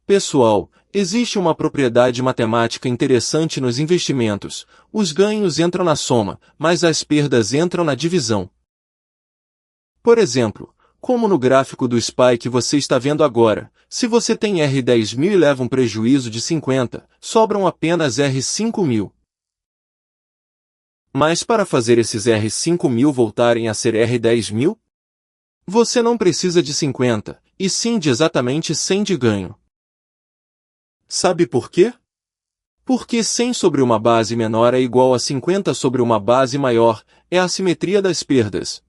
Pessoal, existe uma propriedade matemática interessante nos investimentos. Os ganhos entram na soma, mas as perdas entram na divisão. Por exemplo, como no gráfico do SPY que você está vendo agora, se você tem R10.000 e leva um prejuízo de 50, sobram apenas R5.000. Mas para fazer esses R5.000 voltarem a ser R10.000, você não precisa de 50, e sim de exatamente 100 de ganho. Sabe por quê? Porque 100 sobre uma base menor é igual a 50 sobre uma base maior, é a simetria das perdas.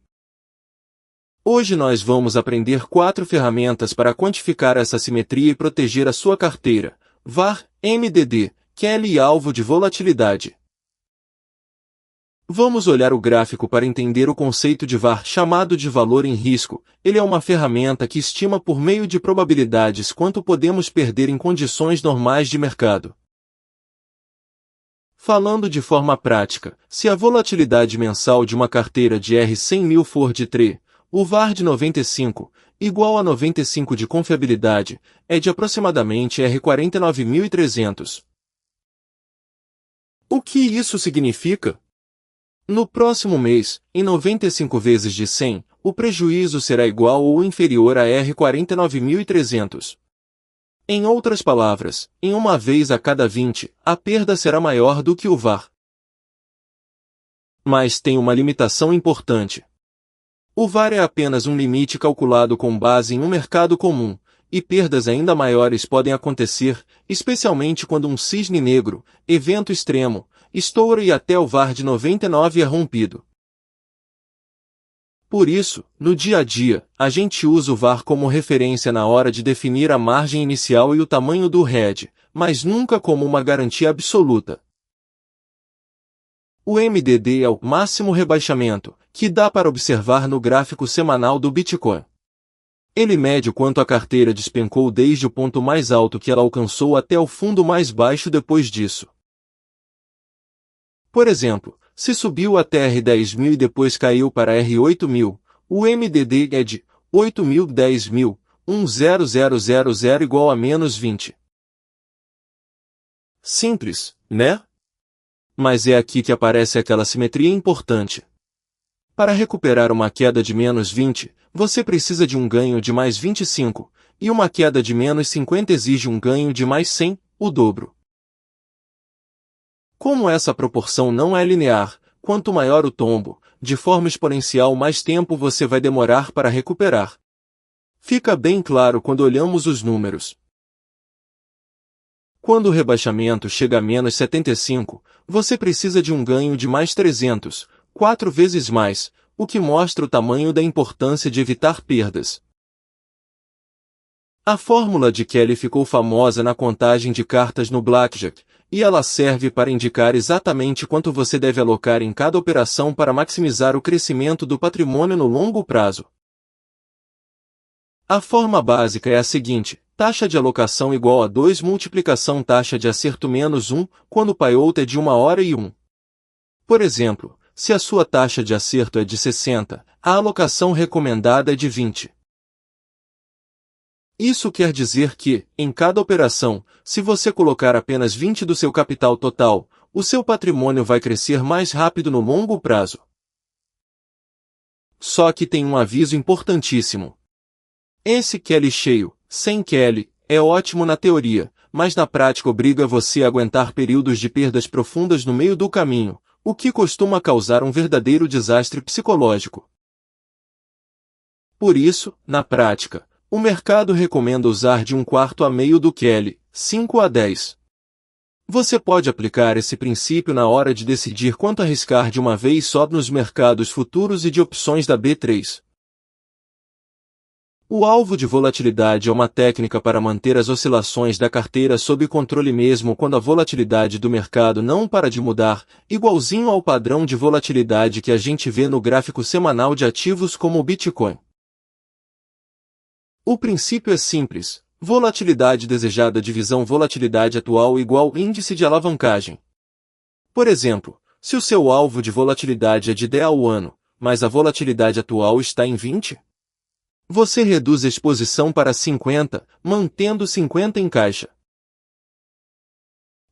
Hoje nós vamos aprender 4 ferramentas para quantificar essa simetria e proteger a sua carteira: VaR, MDD, Kelly e alvo de volatilidade. Vamos olhar o gráfico para entender o conceito de VaR, chamado de valor em risco. Ele é uma ferramenta que estima por meio de probabilidades quanto podemos perder em condições normais de mercado. Falando de forma prática, se a volatilidade mensal de uma carteira de R100.000 for de 3, o VaR de 95, igual a 95 de confiabilidade, é de aproximadamente R49.300. O que isso significa? No próximo mês, em 95 vezes de 100, o prejuízo será igual ou inferior a R49.300. Em outras palavras, em uma vez a cada 20, a perda será maior do que o VaR. Mas tem uma limitação importante. O VaR é apenas um limite calculado com base em um mercado comum, e perdas ainda maiores podem acontecer, especialmente quando um cisne negro, evento extremo, estoura e até o VaR de 99 é rompido. Por isso, no dia a dia, a gente usa o VaR como referência na hora de definir a margem inicial e o tamanho do hedge, mas nunca como uma garantia absoluta. O MDD é o máximo rebaixamento, que dá para observar no gráfico semanal do Bitcoin. Ele mede o quanto a carteira despencou desde o ponto mais alto que ela alcançou até o fundo mais baixo depois disso. Por exemplo, se subiu até R10.000 e depois caiu para R8.000, o MDD é de 8.000, 10.000, 10000 igual a menos 20. Simples, né? Mas é aqui que aparece aquela simetria importante. Para recuperar uma queda de menos 20, você precisa de um ganho de mais 25, e uma queda de menos 50 exige um ganho de mais 100, o dobro. Como essa proporção não é linear, quanto maior o tombo, de forma exponencial mais tempo você vai demorar para recuperar. Fica bem claro quando olhamos os números. Quando o rebaixamento chega a menos 75, você precisa de um ganho de mais 300, 4 vezes mais, o que mostra o tamanho da importância de evitar perdas. A fórmula de Kelly ficou famosa na contagem de cartas no Blackjack, e ela serve para indicar exatamente quanto você deve alocar em cada operação para maximizar o crescimento do patrimônio no longo prazo. A forma básica é a seguinte: taxa de alocação igual a 2 multiplicação taxa de acerto menos 1, quando o payout é de 1 hora e 1. Por exemplo, se a sua taxa de acerto é de 60, a alocação recomendada é de 20. Isso quer dizer que, em cada operação, se você colocar apenas 20 do seu capital total, o seu patrimônio vai crescer mais rápido no longo prazo. Só que tem um aviso importantíssimo. Esse Kelly cheio, sem Kelly, é ótimo na teoria, mas na prática obriga você a aguentar períodos de perdas profundas no meio do caminho, o que costuma causar um verdadeiro desastre psicológico. Por isso, na prática, o mercado recomenda usar de 1/4 a meio do Kelly, 5 a 10. Você pode aplicar esse princípio na hora de decidir quanto arriscar de uma vez só nos mercados futuros e de opções da B3. O alvo de volatilidade é uma técnica para manter as oscilações da carteira sob controle mesmo quando a volatilidade do mercado não para de mudar, igualzinho ao padrão de volatilidade que a gente vê no gráfico semanal de ativos como o Bitcoin. O princípio é simples: volatilidade desejada divisão volatilidade atual igual índice de alavancagem. Por exemplo, se o seu alvo de volatilidade é de 10 ao ano, mas a volatilidade atual está em 20, Você reduz a exposição para 50, mantendo 50 em caixa.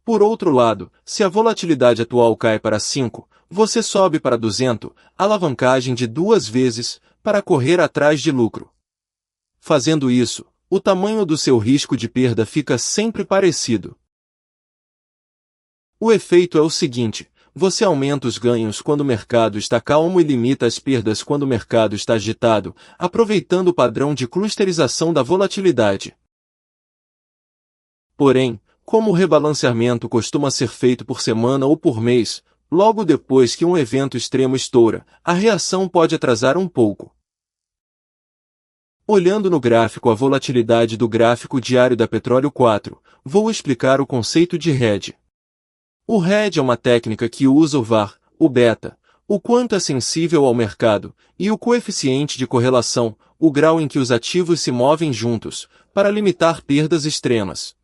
Por outro lado, se a volatilidade atual cai para 5, você sobe para 200, alavancagem de 2 vezes, para correr atrás de lucro. Fazendo isso, o tamanho do seu risco de perda fica sempre parecido. O efeito é o seguinte: você aumenta os ganhos quando o mercado está calmo e limita as perdas quando o mercado está agitado, aproveitando o padrão de clusterização da volatilidade. Porém, como o rebalanceamento costuma ser feito por semana ou por mês, logo depois que um evento extremo estoura, a reação pode atrasar um pouco. Olhando no gráfico a volatilidade do gráfico diário da Petróleo 4, vou explicar o conceito de hedge. O hedge é uma técnica que usa o VaR, o beta, o quanto é sensível ao mercado, e o coeficiente de correlação, o grau em que os ativos se movem juntos, para limitar perdas extremas.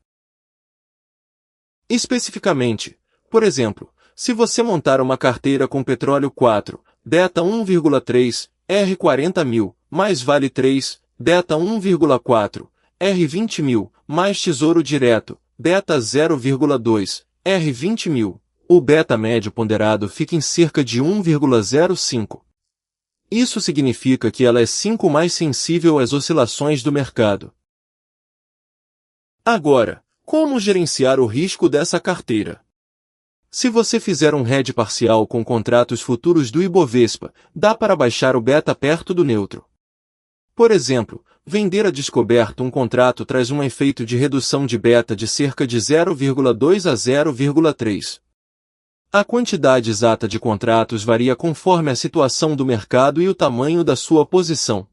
Especificamente, por exemplo, se você montar uma carteira com petróleo 4, beta 1,3, R 40.000, mais vale 3, beta 1,4, R 20.000, mais tesouro direto, beta 0,2, R 20.000, o beta médio ponderado fica em cerca de 1,05. Isso significa que ela é 5 mais sensível às oscilações do mercado. Agora, como gerenciar o risco dessa carteira? Se você fizer um hedge parcial com contratos futuros do Ibovespa, dá para baixar o beta perto do neutro. Por exemplo, vender a descoberto um contrato traz um efeito de redução de beta de cerca de 0,2 a 0,3. A quantidade exata de contratos varia conforme a situação do mercado e o tamanho da sua posição.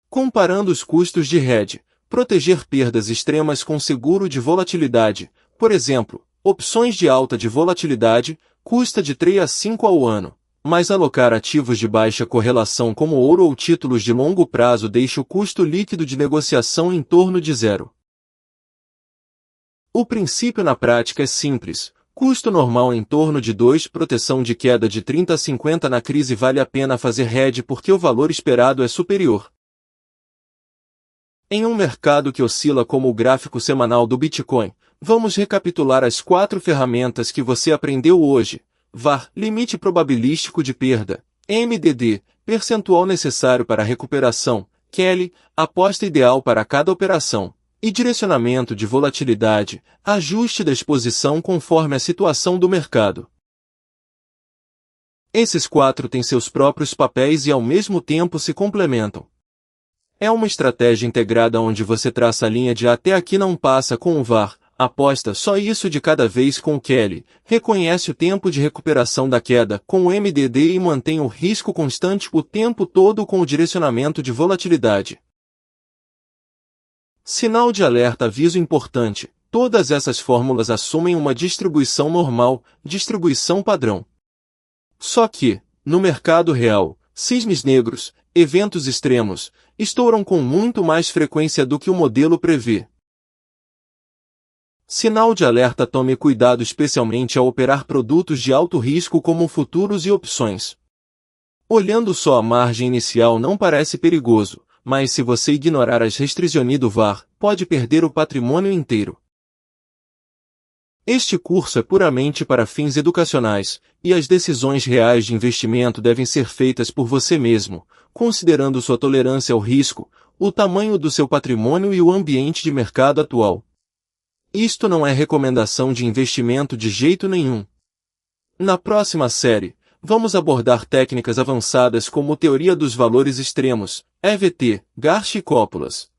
Comparando os custos de hedge, proteger perdas extremas com seguro de volatilidade, por exemplo, opções de alta de volatilidade, custa de 3 a 5 ao ano, mas alocar ativos de baixa correlação como ouro ou títulos de longo prazo deixa o custo líquido de negociação em torno de zero. O princípio na prática é simples. Custo normal em torno de 2, proteção de queda de 30 a 50 na crise vale a pena fazer hedge porque o valor esperado é superior. Em um mercado que oscila como o gráfico semanal do Bitcoin, vamos recapitular as 4 ferramentas que você aprendeu hoje. VaR, limite probabilístico de perda, MDD, percentual necessário para a recuperação, Kelly, aposta ideal para cada operação, e direcionamento de volatilidade, ajuste da exposição conforme a situação do mercado. Esses 4 têm seus próprios papéis e ao mesmo tempo se complementam. É uma estratégia integrada onde você traça a linha de até aqui não passa com o VaR, aposta só isso de cada vez com o Kelly, reconhece o tempo de recuperação da queda com o MDD e mantém o risco constante o tempo todo com o direcionamento de volatilidade. Sinal de alerta aviso importante, todas essas fórmulas assumem uma distribuição normal, distribuição padrão. Só que, no mercado real, cisnes negros, eventos extremos, estouram com muito mais frequência do que o modelo prevê. Sinal de alerta: tome cuidado especialmente ao operar produtos de alto risco como futuros e opções. Olhando só a margem inicial não parece perigoso, mas se você ignorar as restrições do VaR, pode perder o patrimônio inteiro. Este curso é puramente para fins educacionais, e as decisões reais de investimento devem ser feitas por você mesmo, considerando sua tolerância ao risco, o tamanho do seu patrimônio e o ambiente de mercado atual. Isto não é recomendação de investimento de jeito nenhum. Na próxima série, vamos abordar técnicas avançadas como teoria dos valores extremos, EVT, Garcia e Coppolas.